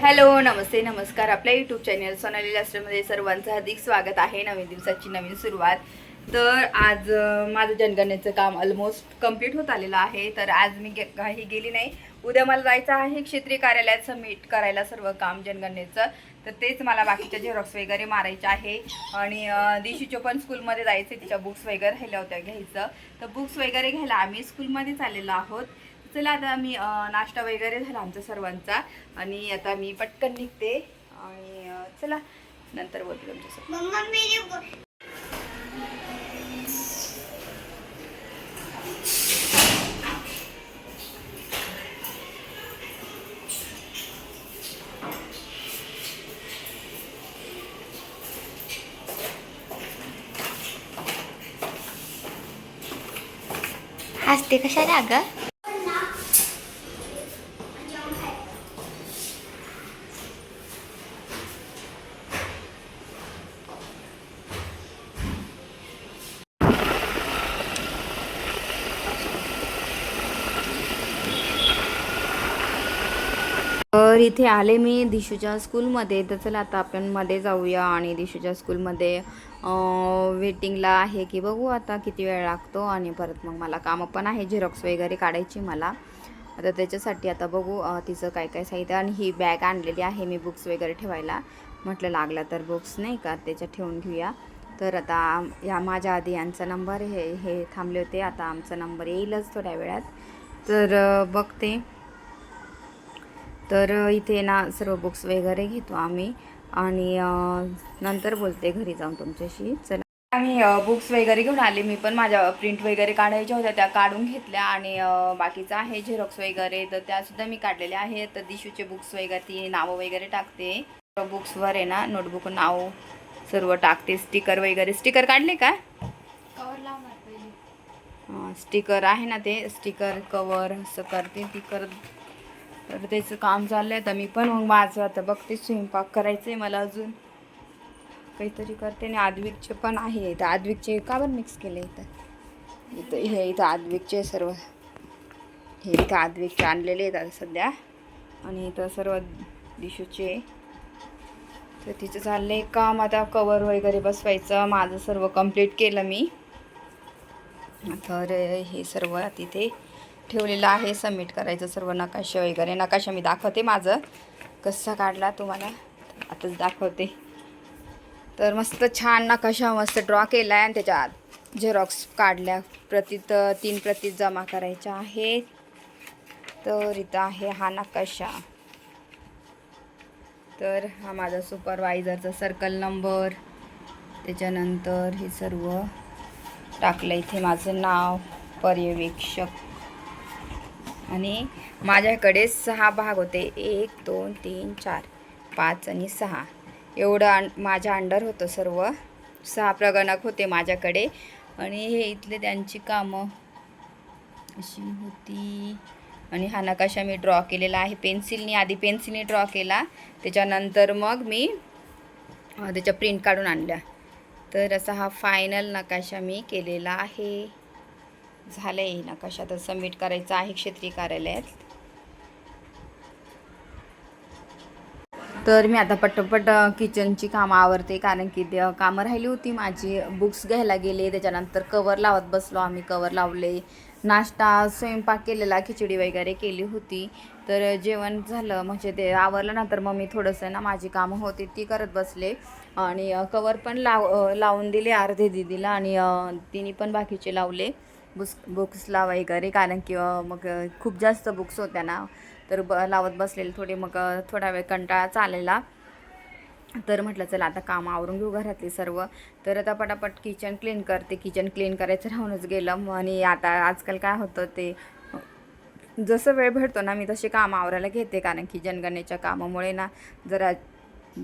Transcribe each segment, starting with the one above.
Hello, नमस्ते, नमस्कार. आपल्या YouTube channel Sonali लास्टरमध्ये सर्वांचं हार्दिक स्वागत आहे. नवीन दिवसाची नवीन सुरुवात. तर आज माझं जनगणनेचं काम ऑलमोस्ट कंप्लीट होत आलेलं आहे. तर आज मी काही गेली नाही. उद्या मला जायचं आहे क्षेत्रीय कार्यालयात सबमिट करायला सर्व काम जनगणनेचं. तर तेच मला बाकीच्या झेरॉक्स वगैरे मारायचे आहे. आणि दिशूच्या पण स्कूलमध्ये जायचं, तिच्या बुक्स वगैरे राहिल्या होत्या घ्यायचं. तर बुक्स वगैरे घ्यायला आम्ही स्कूलमध्येच आलेलो आहोत. चला आता मी नाश्ता वगैरे झाला आमचा सर्वांचा आणि आता मी पटकन निघते आणि चला नंतर बोलते तुमच्यासोबत. हसते कशाला ग? तर इथे आले मी दिशूच्या स्कूलमध्ये. तर चला आता आपण मध्ये जाऊया आणि दिशूच्या स्कूलमध्ये वेटिंगला आहे की बघू आता किती वेळ लागतो. आणि परत मग मला कामं पण आहे, झेरॉक्स वगैरे काढायची मला. आता त्याच्यासाठी आता बघू तिचं काय काय साहित्य. आणि ही बॅग आणलेली आहे मी बुक्स वगैरे ठेवायला. म्हटलं लागला तर बुक्स नाही का त्याच्यात ठेवून घेऊया. तर आता या माझ्या आधी यांचा नंबर हे थांबले होते. आता आमचा नंबर येईलच थोड्या वेळात. तर बघते. तर इथे ना सर्व बुक्स वगैरे घेतो आम्ही आणि नंतर बोलते घरी जाऊन तुमच्याशी. चला आम्ही बुक्स वगैरे घेऊन आले. मी पण माझ्या प्रिंट वगैरे काढायच्या होत्या, त्या काढून घेतल्या. आणि बाकीचं आहे झेरॉक्स वगैरे, तर त्यासुद्धा मी काढलेल्या आहेत. तर दिशूचे बुक्स वगैरे ती नावं वगैरे टाकते. बुक्सवर आहे ना नोटबुक नाव सर्व टाकते. स्टिकर वगैरे, स्टिकर काढले का? कवर लावणार पहिले. स्टिकर आहे ना, ते स्टिकर कवर असं करते ती करत. तर त्याचं काम चाललं आहे. तर मी पण मग माझं आता बघते, स्वयंपाक करायचं आहे मला अजून काहीतरी करते. आणि आद्विकचे पण आहे. इथं आद्विकचे का बरं मिक्स केले इथं आद्विकचे सर्व हे इथं आद्विकचे आणलेले आहेत आता सध्या. आणि इथं सर्व दिशूचे. तर तिचं चाललं आहे काम आता, कवर वगैरे बसवायचं. माझं सर्व कंप्लीट केलं मी. तर हे सर्व तिथे ठेवलेलं आहे, सबमिट करायचं सर्व नकाशा वगैरे. नकाशा मी दाखवते माझं कसा काढला तुम्हाला, आताच दाखवते. तर मस्त छान नकाशा मस्त ड्रॉ केला आहे. आणि त्याच्यात झेरॉक्स काढल्या, 3 प्रती जमा करायच्या आहेत. तर इथं आहे हा नकाशा. तर हा माझा सुपरवायझरचा सर्कल नंबर. त्याच्यानंतर हे सर्व टाकलं. इथे माझं नाव, पर्यवेक्षक. आणि माझ्याकडे 6 भाग होते, 1 2 3 4 5 आणि 6 एवढं माझ्या अंडर होतं सर्व. 6 प्रगणक होते माझ्याकडे. आणि हे इथले त्यांची कामं अशी होती. आणि हा नकाशा मी ड्रॉ केलेला आहे पेन्सिलनी. आधी पेन्सिलनी ड्रॉ केला, त्याच्यानंतर मग मी त्याच्या प्रिंट काढून आणल्या. तर असा हा फायनल नकाशा मी केलेला आहे. झालं आहे नकाशा. तर सबमिट करायचं आहे क्षेत्रीय कार्यालयात. तर मी आता पटपट किचनची कामं आवरते, कारण की ते कामं राहिली होती माझी. बुक्स घ्यायला गेले, त्याच्यानंतर कवर लावत बसलो आम्ही, कवर लावले. नाश्ता स्वयंपाक केलेला, खिचडी वगैरे केली होती. तर जेवण झालं म्हणजे ते आवरलं ना, तर मग मी थोडंसं ना माझी कामं होती ती करत बसले. आणि कवर पण लावून दिले अर्धे दीदीला. आणि तिने पण बाकीचे लावले बुक्सला वगैरे, कारण की मग खूप जास्त बुक्स होत्या ना. तर लावत बसलेले थोडे. मग थोडा वेळ कंटाळा चाललेला. तर म्हटलं चला आता काम आवरून घेऊ घरातली सर्व. तर आता पटापट किचन क्लीन करते. किचन क्लीन करायचं राहूनच गेलं. आणि आता आजकाल काय होतं, ते जसं वेळ भेटतो ना मी तसे काम आवरायला घेते, कारण की जनगणनेच्या कामामुळे ना जरा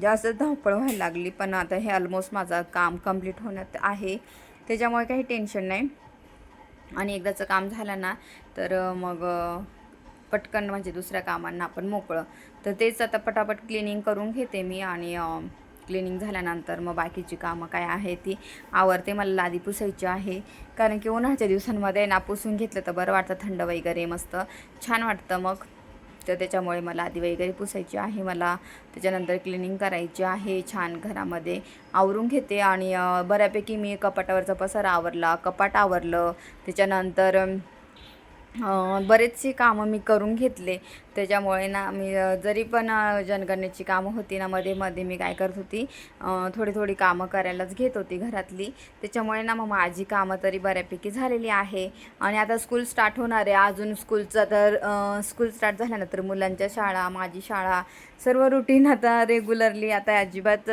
जास्त धावपळ व्हायला लागली. पण आता हे ऑलमोस्ट माझं काम कंप्लीट होण्यात आहे, त्याच्यामुळे काही टेन्शन नाही. आणि एकदाचं काम झालं ना तर मग पटकन म्हणजे दुसऱ्या कामांना आपण मोकळं. तर तेच आता पटापट क्लिनिंग करून घेते मी. आणि क्लिनिंग झाल्यानंतर मग बाकीची कामं काय आहे ती आवरते. मला लादी पुसायची आहे, कारण की उन्हाळ्याच्या दिवसांमध्ये ना पुसून घेतलं तर बरं वाटतं, थंड वगैरे मस्त छान वाटतं. मग तर त्याच्यामुळे मला आधी वगैरे पुसायची आहे, मला त्याच्यानंतर क्लिनिंग करायची आहे. छान घरामध्ये आवरून घेते आणि बऱ्यापैकी मी कपाटावरचा पसारा आवरला, कपाट आवरलं. त्याच्यानंतर बरेचशी कामं मी करून घेतले. त्याच्यामुळे ना मी जरी पण जनगणनेची कामं होती ना, मध्ये मध्ये मी काय करत होती, थोडी थोडी कामं करायलाच घेत होती घरातली. त्याच्यामुळे ना मग माझी कामं तरी बऱ्यापैकी झालेली आहे. आणि आता स्कूल स्टार्ट होणार आहे अजून. स्कूल स्टार्ट झाल्यानंतर मुलांच्या शाळा, माझी शाळा, सर्व रुटीन आता रेग्युलरली आता अजिबात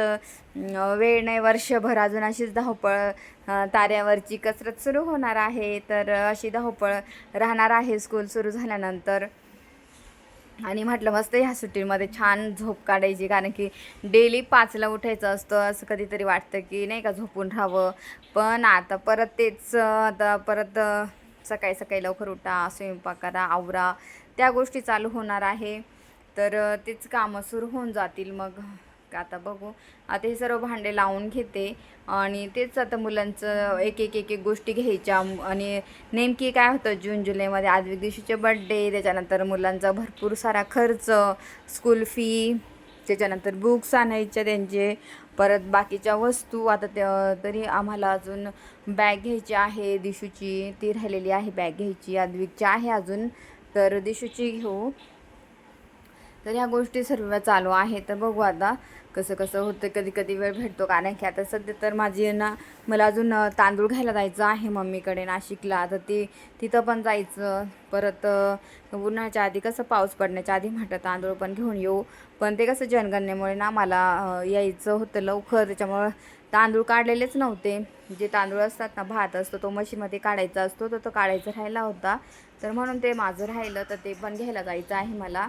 वेळ नाही. वर्षभर अजून अशीच धावपळ, ताऱ्यावरची कसरत सुरू होणार आहे. तर अशी धावपळ राहणार आहे स्कूल सुरू झाल्यानंतर. आणि म्हटलं मस्त ह्या सुट्टीमध्ये छान झोप काढायची, कारण की डेली 5ला उठायचं असतं. असं कधीतरी वाटतं की नाही का झोपून राहावं, पण आता परत तेच, आता परत सकाळी सकाळी लवकर उठा, स्वयंपाक करा, आवरा, त्या गोष्टी चालू होणार आहे. तर तेच कामं सुरू होऊन जातील. मग आता बघू. आता हे सर्व भांडे लावून घेते आणि तेच आता मुलांचं एक एक एक एक गोष्टी घ्यायच्या. आणि नेमकी काय होतं, जून जुलैमध्ये आद्विक दिवशीचे बड्डे, त्याच्यानंतर मुलांचा भरपूर सारा खर्च, स्कूल फी, त्याच्यानंतर बुक्स आणायच्या त्यांचे, परत बाकीच्या वस्तू. आता तरी आम्हाला अजून बॅग घ्यायची आहे दिशूची, ती राहिलेली आहे बॅग घ्यायची. आद्विकची आहे अजून, तर दिशूची घेऊ. तर ह्या गोष्टी सर्व चालू आहे. तर बघू आता कसं कसं होतं. कधी कधी वेळ भेटतो, कारण की आता सध्या तर माझी ना, मला अजून तांदूळ घ्यायला जायचं आहे मम्मीकडे नाशिकला. तर तिथं पण जायचं. परत उन्हाळ्याच्या आधी कसं, पाऊस पडण्याच्या आधी म्हटलं तांदूळ पण घेऊन येऊ, पण ते कसं जनगणनेमुळे ना मला यायचं होतं लवकर, त्याच्यामुळं तांदूळ काढलेलेच नव्हते. जे तांदूळ असतात ना, भात असतो तो मशीनमध्ये काढायचा असतो, तर तो काढायचा राहिला होता. तर म्हणून ते माझं राहिलं, तर ते पण घ्यायला जायचं आहे मला.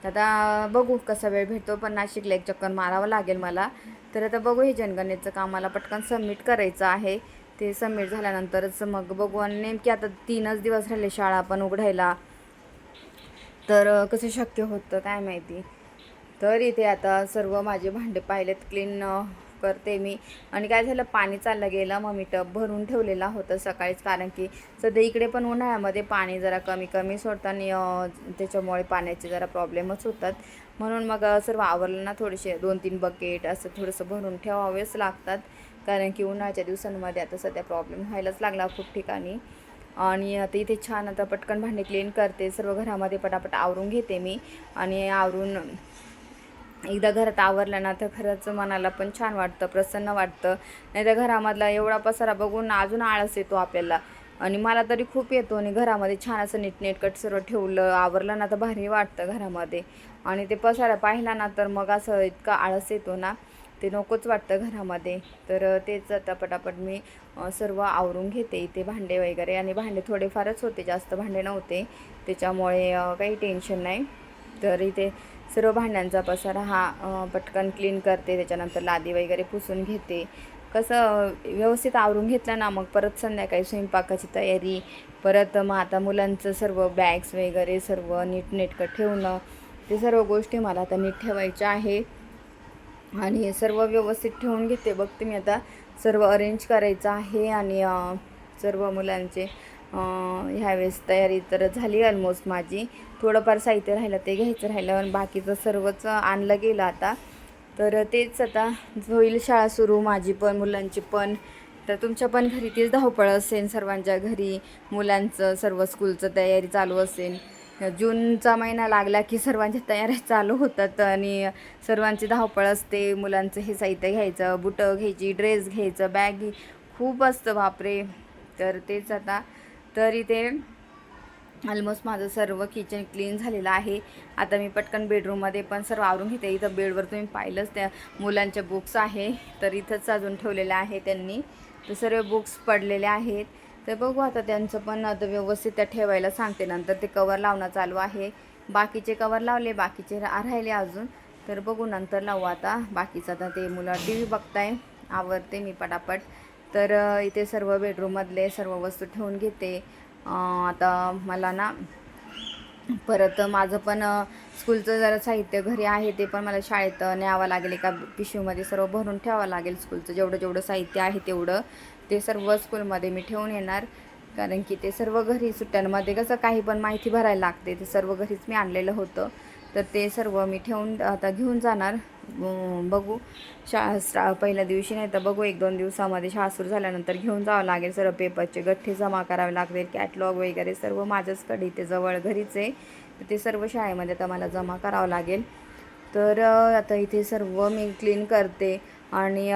आता बघू कसा वेळ भेटतो, पण नाशिकला एक चक्कर मारावं लागेल मला. तर आता बघू, हे जनगणनेचं काम मला पटकन सबमिट करायचं आहे. ते सबमिट झाल्यानंतरच मग बघू. आणि नेमकी आता 3च दिवस राहिले शाळा पण उघडायला, तर कसं शक्य होतं काय माहिती. तर इथे आता सर्व माझे भांडे पाहिलेत, क्लीन करते मी. आणि काय झालं, पाणी चाललं गेलं, मग मी टब भरून ठेवलेला होता सकाळीच, कारण की सध्या इकडे पण उन्हाळ्यामध्ये पाणी जरा कमी कमी सोडतं आणि त्याच्यामुळे पाण्याचे जरा प्रॉब्लेमच होतात. म्हणून मग सर्व आवरलं ना, थोडेसे 2-3 बकेट असं थोडंसं भरून ठेवावेच लागतात, कारण की उन्हाळ्याच्या दिवसांमध्ये आता सध्या प्रॉब्लेम व्हायलाच लागला खूप ठिकाणी. आणि आता इथे छान आता पटकन भांडे क्लीन करते, सर्व घरामध्ये पटापट आवरून घेते मी. आणि आवरून एकदा घरात आवरलं ना, तर खरंच मनाला पण छान वाटतं, प्रसन्न वाटतं. नाही तर घरामधला एवढा पसारा बघून अजून आळस येतो आपल्याला, आणि मला तरी खूप येतो. आणि घरामध्ये छान असं नीटनेटकट सर्व ठेवलं, आवरलं ना, तर भारी वाटतं घरामध्ये. आणि ते पसारा पाहिला ना, तर मग असं इतका आळस येतो ना, ते नकोच वाटतं घरामध्ये. तर तेच आता पटापट मी सर्व आवरून घेते इथे भांडे वगैरे. आणि भांडे थोडेफारच होते, जास्त भांडे नव्हते, त्याच्यामुळे काही टेन्शन नाही. तर इथे सर्व भांड्यांचा पसारा हा पटकन क्लीन करते. त्याच्यानंतर लादी वगैरे पुसून घेते. कसं व्यवस्थित आवरून घेतलं ना, मग परत संध्याकाळी स्वयंपाकाची तयारी, परत मग आता मुलांचं सर्व बॅग्स वगैरे सर्व नीटनेटकं ठेवणं, ते सर्व गोष्टी मला आता नीट ठेवायच्या आहे. आणि सर्व व्यवस्थित ठेवून घेते. बघते मी आता सर्व अरेंज करायचं आहे. आणि सर्व मुलांचे ह्यावेळेस तयारी तर झाली ऑलमोस्ट माझी. थोडंफार साहित्य राहिलं ते घ्यायचं राहिलं, आणि बाकीचं सर्वच आणलं गेलं आता. तर तेच आता होईल शाळा सुरू, माझी पण मुलांची पण. तर तुमच्या पण घरी तीच धावपळ असेल, सर्वांच्या घरी मुलांचं सर्व स्कूलचं तयारी चालू असेल. जूनचा महिना लागला की सर्वांच्या तयाऱ्या चालू होतात, आणि सर्वांची धावपळ असते. मुलांचं हे साहित्य घ्यायचं, बुटं घ्यायची, ड्रेस घ्यायचं, बॅग खूप असतं बापरे. तर तेच आता, तर इथे ऑलमोस्ट माझं सर्व किचन क्लीन झालेलं आहे. आता मी पटकन बेडरूममध्ये पण सर्व आवरून घेते. इथं बेडवर तुम्ही पाहिलंच, त्या मुलांच्या बुक्स आहे, तर इथंच अजून ठेवलेले आहे त्यांनी. तर सर्व बुक्स पडलेले आहेत. तर बघू आता त्यांचं पण आता व्यवस्थित त्या ठेवायला सांगते. नंतर ते कवर लावणं चालू आहे. बाकीचे कवर लावले, बाकीचे राहिले अजून. तर बघू नंतर लावू आता बाकीचं. आता ते मुलं टी व्ही बघताय, आवरते मी पटापट. तर इथे सर्व बेडरूममधले सर्व वस्तू ठेवून घेते. आता मला ना परत माझं पण स्कूलचं जरा साहित्य घरी आहे, ते पण मला शाळेत न्यावं लागेल. एका पिशवीमध्ये सर्व भरून ठेवावं लागेल. स्कूलचं जेवढं जेवढं साहित्य आहे तेवढं ते सर्व स्कूलमध्ये मी ठेवून येणार. कारण की ते सर्व घरी सुट्ट्यांमध्ये कसं काही पण माहिती भरायला लागते, ते सर्व घरीच मी आणलेलं होतं. तर ते सर्व मी ठेवून आता घेऊन जाणार. बघू पहिल्या दिवशी नाही तर बघू 1-2 दिवसामध्ये शाळा सुरू झाल्यानंतर घेऊन जावं लागेल. सर्व पेपरचे गठ्ठे जमा करावे लागतील, कॅटलॉग वगैरे सर्व माझ्याचकडे इथे जवळ घरीच आहे. तर ते सर्व शाळेमध्ये आता मला जमा करावं लागेल. तर आता इथे सर्व मी क्लीन करते आणि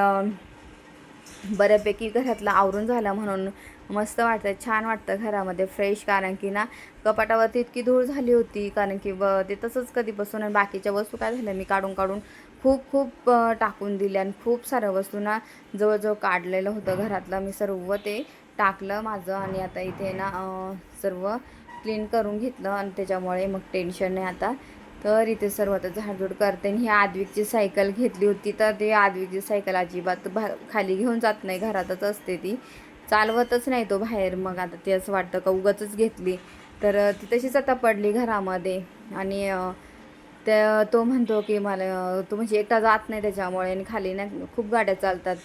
बऱ्यापैकी घरातलं आवरून झालं म्हणून मस्त वाटतं, छान वाटतं घरामध्ये फ्रेश. कारण की ना कपाटावरती इतकी धूळ झाली होती, कारण की ते तसंच कधीपासून. आणि बाकीच्या वस्तू काय झाल्या मी काढून खूप टाकून दिल्या आणि खूप साऱ्या वस्तू ना जवळजवळ काढलेलं होतं घरातलं. मी सर्व ते टाकलं माझं आणि आता इथे ना सर्व क्लीन करून घेतलं आणि त्याच्यामुळे मग टेन्शन नाही आता. तर इथे सर्व आता झाडझूड करते. आणि ही आद्विकची सायकल घेतली होती, तर ती आद्विकची सायकल अजिबात खाली घेऊन जात नाही, घरातच असते ती, चालवतच नाही तो बाहेर. मग आता ते असं वाटतं का उगाचच घेतली, तर ती तशीच आता पडली घरामध्ये. आणि तो म्हणतो की मला तो म्हणजे एकटा जात नाही त्याच्यामुळे, आणि खाली नाही खूप गाड्या चालतात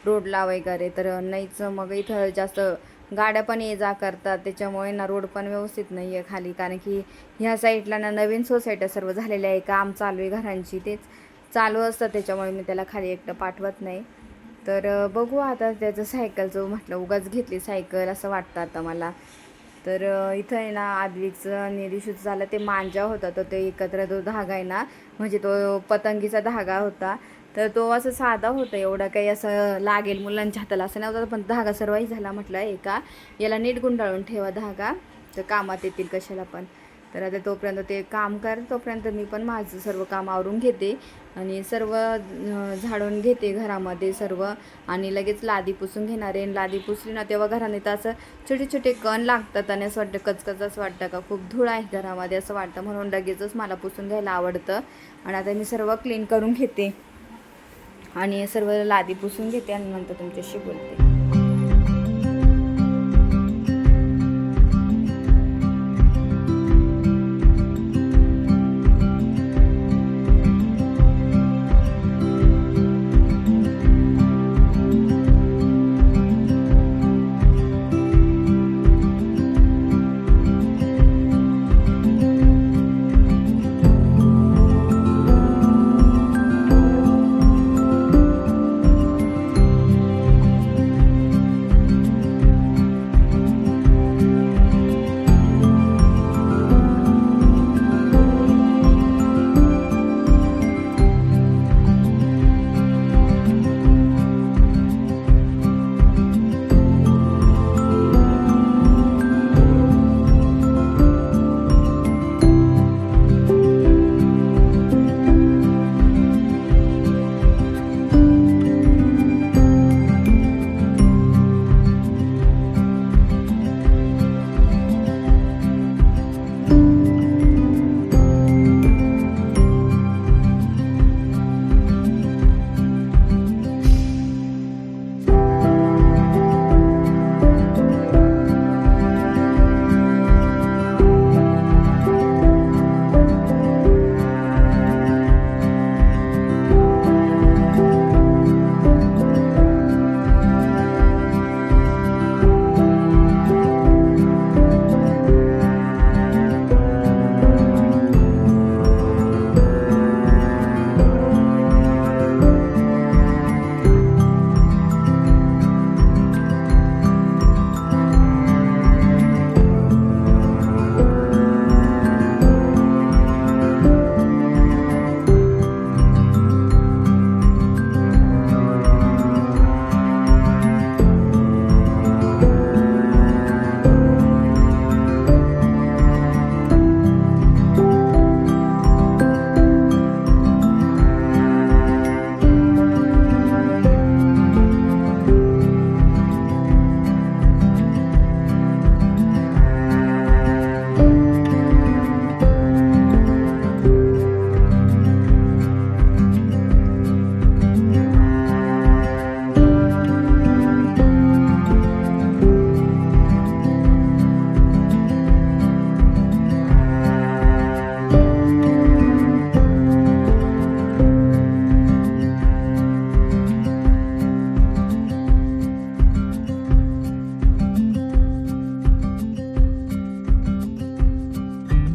रोडला वगैरे, तर नाहीच. मग इथं जास्त गाड्या पण ये जा करतात, त्याच्यामुळे ना रोड पण व्यवस्थित नाही आहे खाली. कारण की ह्या साईडला ना नवीन सोसायट्या सर्व झालेल्या आहे, काम चालू आहे घरांची, तेच चालू असतं, त्याच्यामुळे मी त्याला खाली एकटं पाठवत नाही. तर बघू आता त्याचं सायकलचं म्हटलं उगाच घेतली सायकल असं वाटतं आता मला. तर इथं आहे ना आद्विकचं आणि दिवशीचं झालं ते मांजा होता, तर ते एकत्र तो धागा आहे ना, म्हणजे तो पतंगीचा धागा होता. तर तो असं साधा होता, एवढा काही असं लागेल मुलांच्या हाताला असं नव्हतं. पण धागा सर्वही झाला, म्हटलं एका याला नीट गुंडाळून ठेवा धागा, तर कामात येतील कशाला पण. तर आता तोपर्यंत ते काम कर, तोपर्यंत मी पण माझं सर्व काम आवरून घेते आणि सर्व झाडून घेते घरामध्ये सर्व. आणि लगेच लादी पुसून घेणार आहे. लादी पुसली ना तेव्हा घराने तर असं छोटे छोटे कण लागतात आणि असं वाटतं कचकच, असं वाटतं का खूप धूळ आहे घरामध्ये असं वाटतं, म्हणून लगेचच मला पुसून घ्यायला आवडतं. आणि आता मी सर्व क्लीन करून घेते आणि सर्व लादी पुसून घेते आणि नंतर तुमच्याशी बोलते.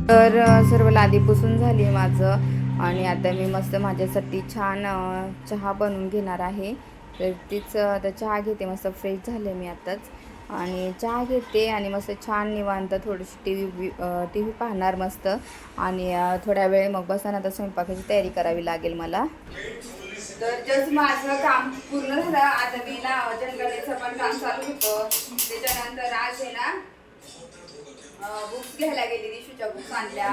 तर सर्व लादी पुसून झाली आहे माझं आणि आता मी मस्त माझ्यासाठी छान चहा बनवून घेणार आहे. तर तीच आता चहा घेते, मस्त फ्रेश झाले मी आताच आणि चहा घेते आणि मस्त छान निवांत थोडीशी टी व्ही पाहणार मस्त आणि थोड्या वेळ मग बसायला आता स्वयंपाकाची तयारी करावी लागेल मला. तर जस्ट माझं काम पूर्ण झालं. आता मी ना जनगणनेचं पण काम चालू होतं. त्याच्यानंतर आज आहे ना बुक्स घ्यायला गेली, दिशूच्या बुक्स आणल्या.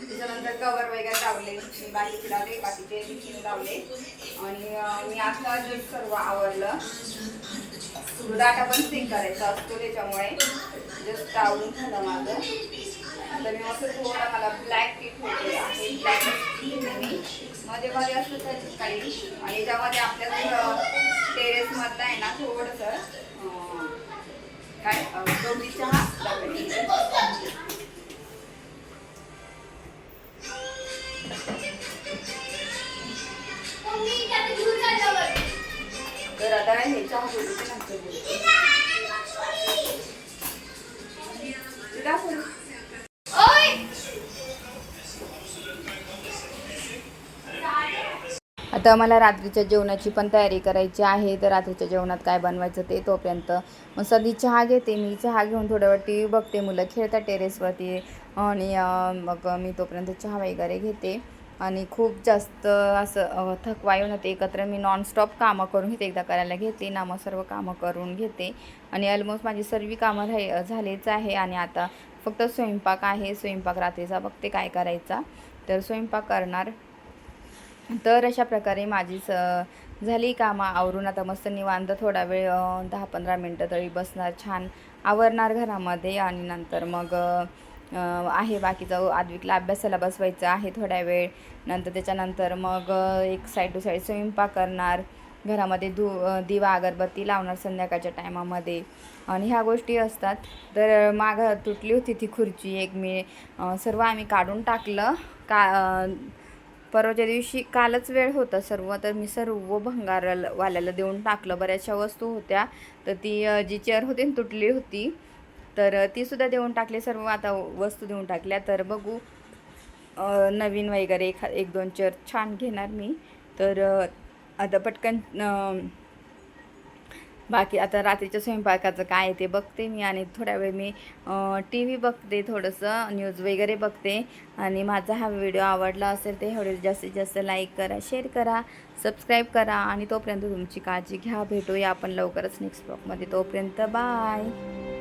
त्याच्यानंतर कवर वगैरे लावले, बाकीचे लावले, बाकीचे दिशूने लावले आणि मी आता जस्ट सर्व आवरलं. डाटा पण सिंक करायचा असतो त्याच्यामुळे जस्ट आवरून झालं माझं. आता मी असं थोडं मला ब्लॅक टी ठेवते आहे, ब्लॅक टी मी मध्ये मध्ये असतं त्याच्यात काही आणि त्यामध्ये आपल्या टेरेसमधलं आहे ना थोडंसं काय गवती चहा तर आता हे चहा बोलते नंतर बोलते. आता मला रात्रीच्या जेवणाची पण तयारी करायची आहे. तर रात्रीच्या जेवणात काय बनवायचं ते तोपर्यंत मग सध्या चहा घेते. मी चहा घेऊन थोड्या वेळ टी व्ही बघते, मुलं खेळतात टेरेसवरती आणि मग मी तोपर्यंत चहा वगैरे घेते आणि खूप जास्त असं थकवा येऊन होते. एकत्र मी नॉनस्टॉप कामं करून घेते, एकदा करायला घेते ना मग सर्व कामं करून घेते आणि ऑलमोस्ट माझी सर्व कामं झालेच आहे आणि आता फक्त स्वयंपाक आहे. स्वयंपाक रात्रीचा बघते काय करायचा, तर स्वयंपाक करणार. तर अशा प्रकारे माझी झाली कामं आवरून आता मस्त निवांत थोडा वेळ 10-15 मिनटं तरी बसणार, छान आवरणार घरामध्ये आणि नंतर मग आहे बाकीचं आद्विकला अभ्यासाला बसवायचं आहे थोड्या वेळ. नंतर त्याच्यानंतर मग एक साईड टू साईड स्वयंपाक करणार, घरामध्ये दिवा अगरबत्ती लावणार संध्याकाळच्या टायमामध्ये आणि ह्या गोष्टी असतात. तर मागं तुटली होती ती खुर्ची एक, मी सर्व आम्ही काढून टाकलं परवाच्या दिवशी, कालच वेळ होता सर्व, तर मी सर्व भंगारवाल्याला देऊन टाकलं. बऱ्याचशा वस्तू होत्या तर ती जी चेअर होती तुटली होती तर तीसुद्धा देऊन टाकली. सर्व आता वस्तू देऊन टाकल्या. तर बघू नवीन वगैरे एक दोन चेअर छान घेणार मी. तर आता पटकन बाकी आता रात्रीच्या स्वयंपाकाचं काय ते बघते मी आणि थोड्या वेळ मी टी व्ही बघते, थोडंसं न्यूज वगैरे बघते. आणि माझा हा व्हिडिओ आवडला असेल तर व्हिडिओ जास्तीत जास्त लाईक करा, शेअर करा, सबस्क्राईब करा आणि तोपर्यंत तुमची काळजी घ्या. भेटूया आपण लवकरच नेक्स्ट ब्लॉगमध्ये. तोपर्यंत बाय.